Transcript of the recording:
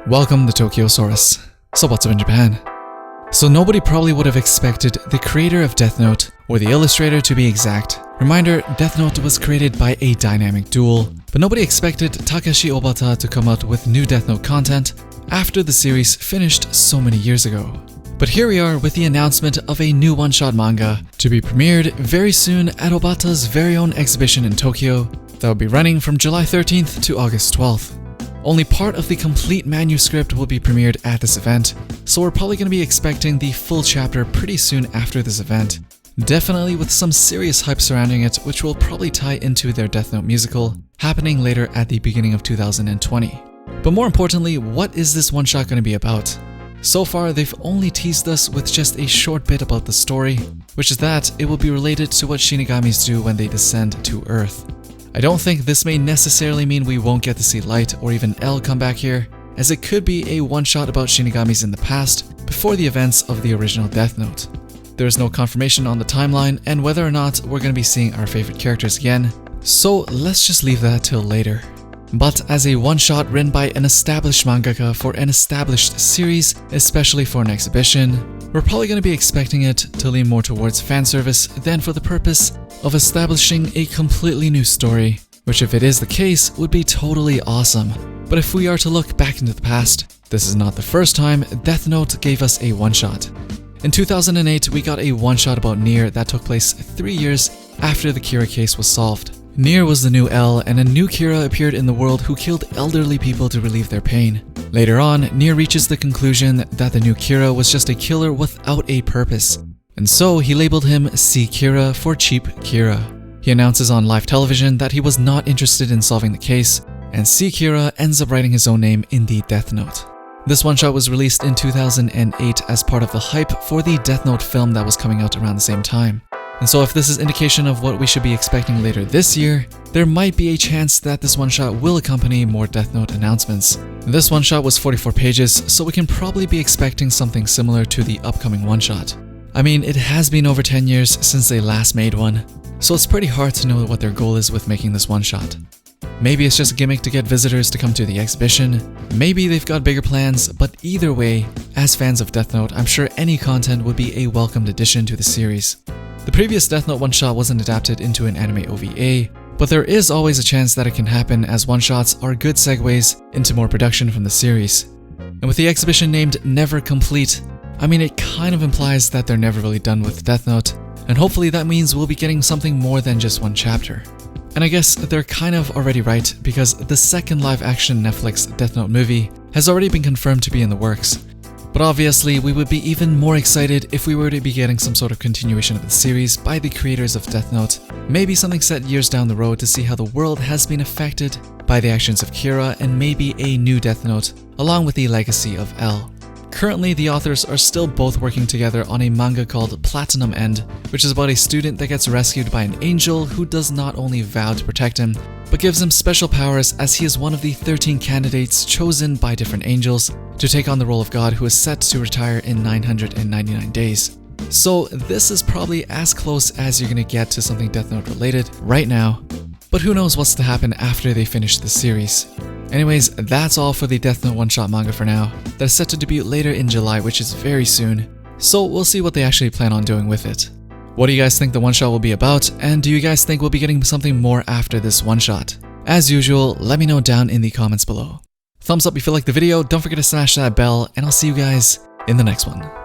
Welcome to Tokyosaurus. So what's up in Japan? So nobody probably would have expected the creator of Death Note, or the illustrator to be exact. Reminder, Death Note was created by a dynamic duel, but nobody expected Takeshi Obata to come out with new Death Note content after the series finished so many years ago. But here we are with the announcement of a new one-shot manga to be premiered very soon at Obata's very own exhibition in Tokyo that will be running from July 13th to August 12th. Only part of the complete manuscript will be premiered at this event, so we're probably going to be expecting the full chapter pretty soon after this event. Definitely with some serious hype surrounding it, which will probably tie into their Death Note musical, happening later at the beginning of 2020. But more importantly, what is this one-shot going to be about? So far, they've only teased us with just a short bit about the story, which is that it will be related to what Shinigamis do when they descend to Earth. I don't think this may necessarily mean we won't get to see Light or even L come back here, as it could be a one-shot about Shinigamis in the past, before the events of the original Death Note. There is no confirmation on the timeline and whether or not we're going to be seeing our favorite characters again, so let's just leave that till later. But as a one-shot written by an established mangaka for an established series, especially for an exhibition, we're probably going to be expecting it to lean more towards fan service than for the purpose of establishing a completely new story, which if it is the case would be totally awesome. But if we are to look back into the past, this is not the first time Death Note gave us a one-shot. In 2008, we got a one-shot about Nier that took place 3 years after the Kira case was solved. Nier was the new L, and a new Kira appeared in the world who killed elderly people to relieve their pain. Later on, Nier reaches the conclusion that the new Kira was just a killer without a purpose, and so he labeled him C. Kira for Cheap Kira. He announces on live television that he was not interested in solving the case, and C. Kira ends up writing his own name in the Death Note. This one-shot was released in 2008 as part of the hype for the Death Note film that was coming out around the same time. And so if this is indication of what we should be expecting later this year, there might be a chance that this one-shot will accompany more Death Note announcements. This one-shot was 44 pages, so we can probably be expecting something similar to the upcoming one-shot. I mean, it has been over 10 years since they last made one, so it's pretty hard to know what their goal is with making this one-shot. Maybe it's just a gimmick to get visitors to come to the exhibition, maybe they've got bigger plans, but either way, as fans of Death Note, I'm sure any content would be a welcomed addition to the series. The previous Death Note one-shot wasn't adapted into an anime OVA, but there is always a chance that it can happen as one-shots are good segues into more production from the series. And with the exhibition named Never Complete, I mean it kind of implies that they're never really done with Death Note, and hopefully that means we'll be getting something more than just one chapter. And I guess they're kind of already right, because the second live-action Netflix Death Note movie has already been confirmed to be in the works. But obviously, we would be even more excited if we were to be getting some sort of continuation of the series by the creators of Death Note. Maybe something set years down the road to see how the world has been affected by the actions of Kira, and maybe a new Death Note, along with the legacy of L. Currently, the authors are still both working together on a manga called Platinum End, which is about a student that gets rescued by an angel who does not only vow to protect him, but gives him special powers as he is one of the 13 candidates chosen by different angels to take on the role of God, who is set to retire in 999 days. So this is probably as close as you're gonna get to something Death Note related right now, but who knows what's to happen after they finish the series. Anyways, that's all for the Death Note one-shot manga for now. That is set to debut later in July, which is very soon, so we'll see what they actually plan on doing with it. What do you guys think the one-shot will be about, and do you guys think we'll be getting something more after this one-shot? As usual, let me know down in the comments below. Thumbs up if you liked the video, don't forget to smash that bell, and I'll see you guys in the next one.